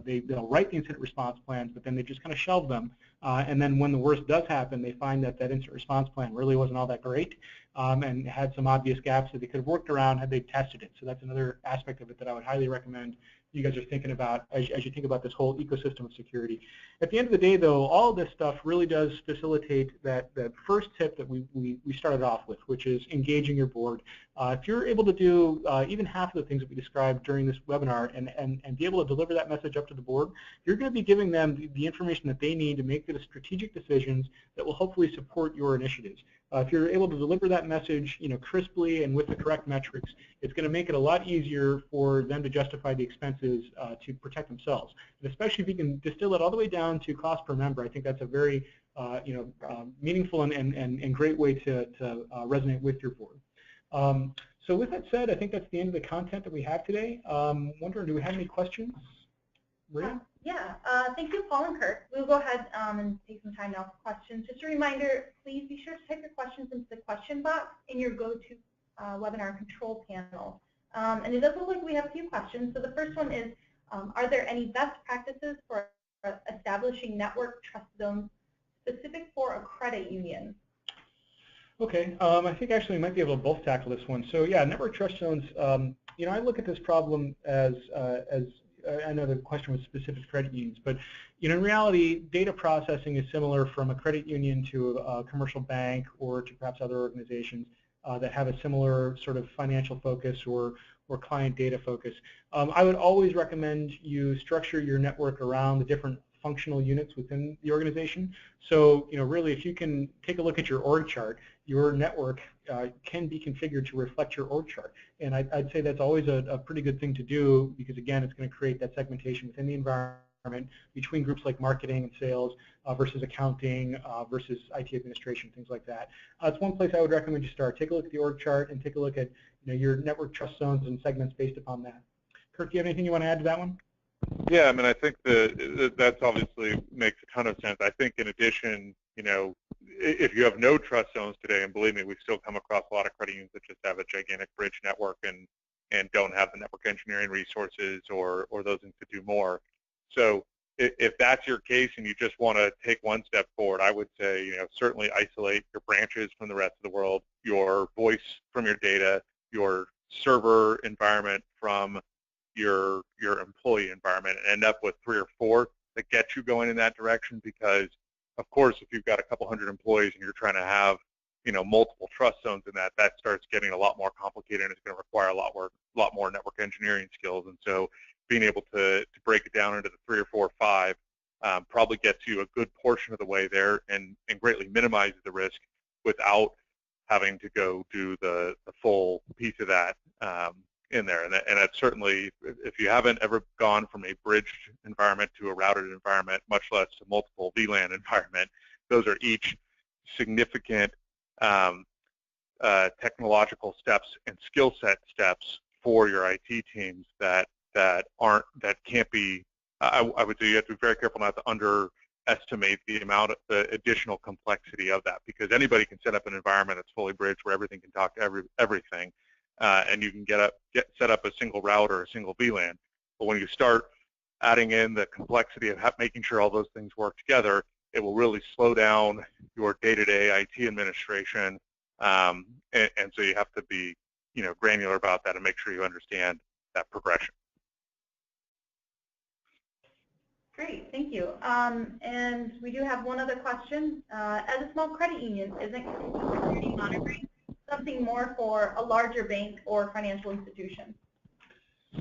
they'll write the incident response plans, but then they just kind of shelve them. And then when the worst does happen, they find that incident response plan really wasn't all that great and had some obvious gaps that they could have worked around had they tested it. So that's another aspect of it that I would highly recommend you guys are thinking about as you think about this whole ecosystem of security. At the end of the day, though, all of this stuff really does facilitate that first tip that we started off with, which is engaging your board. If you're able to do even half of the things that we described during this webinar and be able to deliver that message up to the board, you're going to be giving them the information that they need to make the strategic decisions that will hopefully support your initiatives. If you're able to deliver that message crisply and with the correct metrics, it's going to make it a lot easier for them to justify the expenses to protect themselves. And especially if you can distill it all the way down to cost per member, I think that's a very meaningful and great way to resonate with your board. So with that said, I think that's the end of the content that we have today. Wondering, do we have any questions? Maria? Yeah, thank you, Paul and Kirk. We'll go ahead and take some time now for questions. Just a reminder, please be sure to type your questions into the question box in your go-to webinar control panel. And it does look like we have a few questions. So the first one is, are there any best practices for establishing network trust zones specific for a credit union? Okay, I think actually we might be able to both tackle this one. So yeah, network trust zones, I look at this problem as I know the question was specific to credit unions, but in reality, data processing is similar from a credit union to a commercial bank or to perhaps other organizations that have a similar sort of financial focus or client data focus. I would always recommend you structure your network around the different functional units within the organization. So, really, if you can take a look at your org chart, your network can be configured to reflect your org chart. And I'd say that's always a pretty good thing to do because, again, it's going to create that segmentation within the environment between groups like marketing and sales versus accounting versus IT administration, things like that. It's one place I would recommend you start. Take a look at the org chart and take a look at your network trust zones and segments based upon that. Kirk, do you have anything you want to add to that one? Yeah, I mean, I think that's obviously makes a ton of sense. I think in addition, if you have no trust zones today, and believe me, we still come across a lot of credit unions that just have a gigantic bridge network and don't have the network engineering resources or those things to do more. So if that's your case and you just want to take one step forward, I would say, certainly isolate your branches from the rest of the world, your voice from your data, your server environment from your employee environment and end up with 3 or 4 that get you going in that direction. Because of course, if you've got a couple hundred employees and you're trying to have multiple trust zones in that starts getting a lot more complicated, and it's going to require a lot more network engineering skills. And so being able to break it down into the 3 or 4 or 5 probably gets you a good portion of the way there, and greatly minimizes the risk without having to go do the full piece of that in there. And that's certainly, if you haven't ever gone from a bridged environment to a routed environment, much less a multiple VLAN environment, those are each significant technological steps and skill set steps for your IT teams that can't be. I would say you have to be very careful not to underestimate the additional complexity of that, because anybody can set up an environment that's fully bridged where everything can talk to everything, and you can set up a single router or a single VLAN. But when you start adding in the complexity of making sure all those things work together, it will really slow down your day-to-day IT administration, and so you have to be granular about that and make sure you understand that progression. Great, thank you. And we do have one other question. As a small credit union, isn't security monitoring something more for a larger bank or financial institution?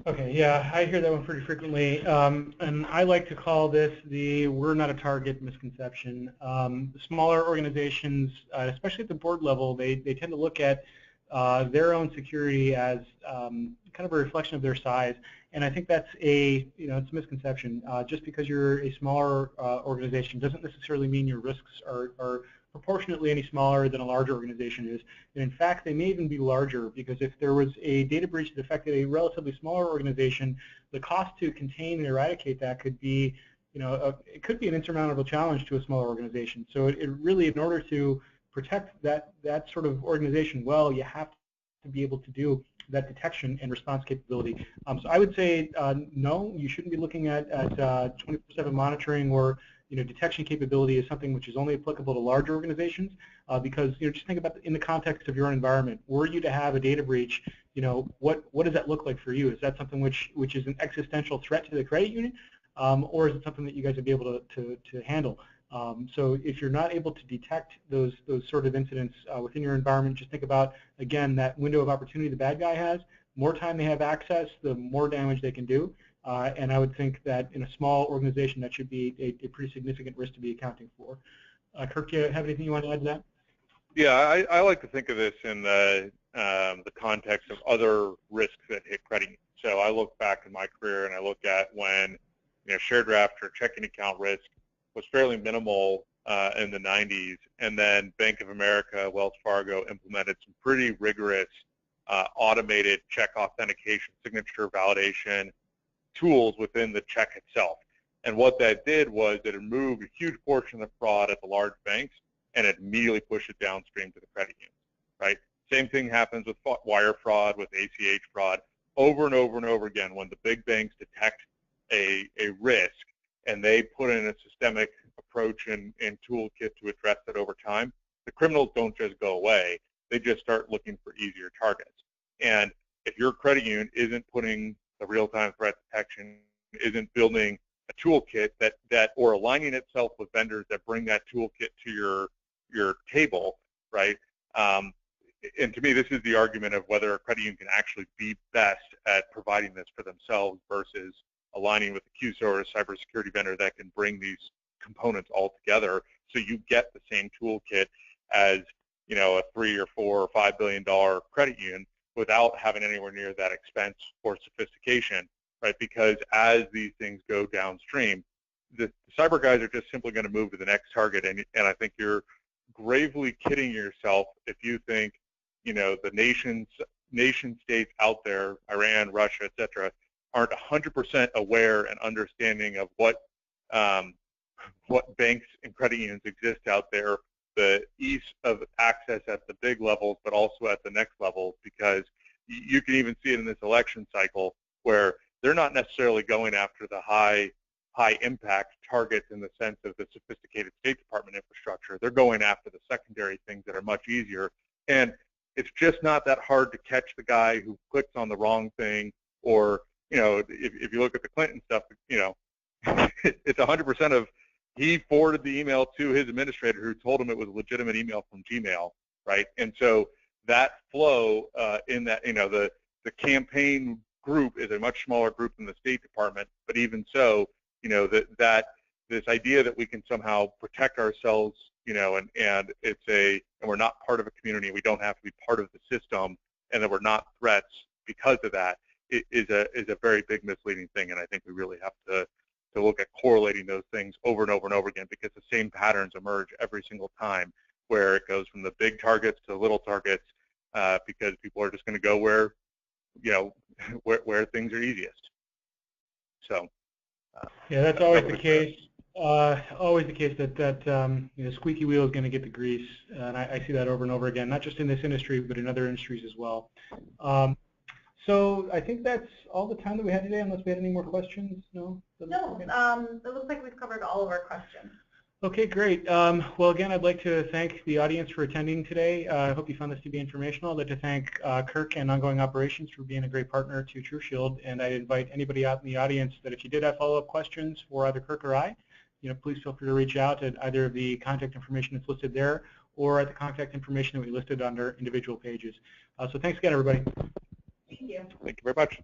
Okay, yeah, I hear that one pretty frequently, and I like to call this the "we're not a target" misconception. Smaller organizations, especially at the board level, they tend to look at their own security as kind of a reflection of their size, and I think that's it's a misconception. Just because you're a smaller organization doesn't necessarily mean your risks are proportionately any smaller than a larger organization is. And in fact, they may even be larger, because if there was a data breach that affected a relatively smaller organization, the cost to contain and eradicate that could be, it could be an insurmountable challenge to a smaller organization. So it really, in order to protect that sort of organization well, you have to be able to do that detection and response capability. So I would say no, you shouldn't be looking at 24/7 monitoring or detection capability is something which is only applicable to larger organizations, because just think about in the context of your own environment. Were you to have a data breach, what does that look like for you? Is that something which is an existential threat to the credit union, or is it something that you guys would be able to handle? So if you're not able to detect those sort of incidents within your environment, just think about, again, that window of opportunity the bad guy has. More time they have access, the more damage they can do. And I would think that in a small organization, that should be a pretty significant risk to be accounting for. Kirk, do you have anything you want to add to that? Yeah, I like to think of this in the context of other risks that hit credit unions. So I look back in my career and I look at when share draft or checking account risk was fairly minimal in the 90s, and then Bank of America, Wells Fargo implemented some pretty rigorous automated check authentication, signature validation tools within the check itself. And what that did was it removed a huge portion of the fraud at the large banks, and it immediately pushed it downstream to the credit unions, right? Same thing happens with wire fraud, with ACH fraud, over and over and over again. When the big banks detect a risk and they put in a systemic approach and toolkit to address it over time, the criminals don't just go away. They just start looking for easier targets. And if your credit union isn't putting the real-time threat detection, isn't building a toolkit that or aligning itself with vendors that bring that toolkit to your table, right? And to me, this is the argument of whether a credit union can actually be best at providing this for themselves versus aligning with a CUSO or a cybersecurity vendor that can bring these components all together, so you get the same toolkit as a $3 or $4 or $5 billion credit union without having anywhere near that expense or sophistication, right? Because as these things go downstream, the cyber guys are just simply going to move to the next target, and I think you're gravely kidding yourself if you think the nation states out there, Iran, Russia, etc., aren't 100% aware and understanding of what banks and credit unions exist out there, the ease of access at the big levels, but also at the next levels, because you can even see it in this election cycle where they're not necessarily going after the high impact targets in the sense of the sophisticated State Department infrastructure. They're going after the secondary things that are much easier. And it's just not that hard to catch the guy who clicks on the wrong thing or if you look at the Clinton stuff, it's 100% of he forwarded the email to his administrator who told him it was a legitimate email from Gmail, right? And so that flow in that, the campaign group is a much smaller group than the State Department, but even so, that this idea that we can somehow protect ourselves, and we're not part of a community, we don't have to be part of the system, and that we're not threats because of that, is a very big misleading thing, and I think we really have to look at correlating those things over and over and over again, because the same patterns emerge every single time, where it goes from the big targets to the little targets, because people are just going to go where things are easiest. So yeah, that's always the case. Always the case that squeaky wheel is going to get the grease, and I see that over and over again, not just in this industry, but in other industries as well. So I think that's all the time that we had today, unless we had any more questions. No? No, it looks like we've covered all of our questions. Okay, great. Well, again, I'd like to thank the audience for attending today. I hope you found this to be informational. I'd like to thank Kirk and Ongoing Operations for being a great partner to TruShield, and I'd invite anybody out in the audience that if you did have follow-up questions for either Kirk or I, please feel free to reach out at either of the contact information that's listed there or at the contact information that we listed on our individual pages. So thanks again, everybody. Thank you. Thank you very much.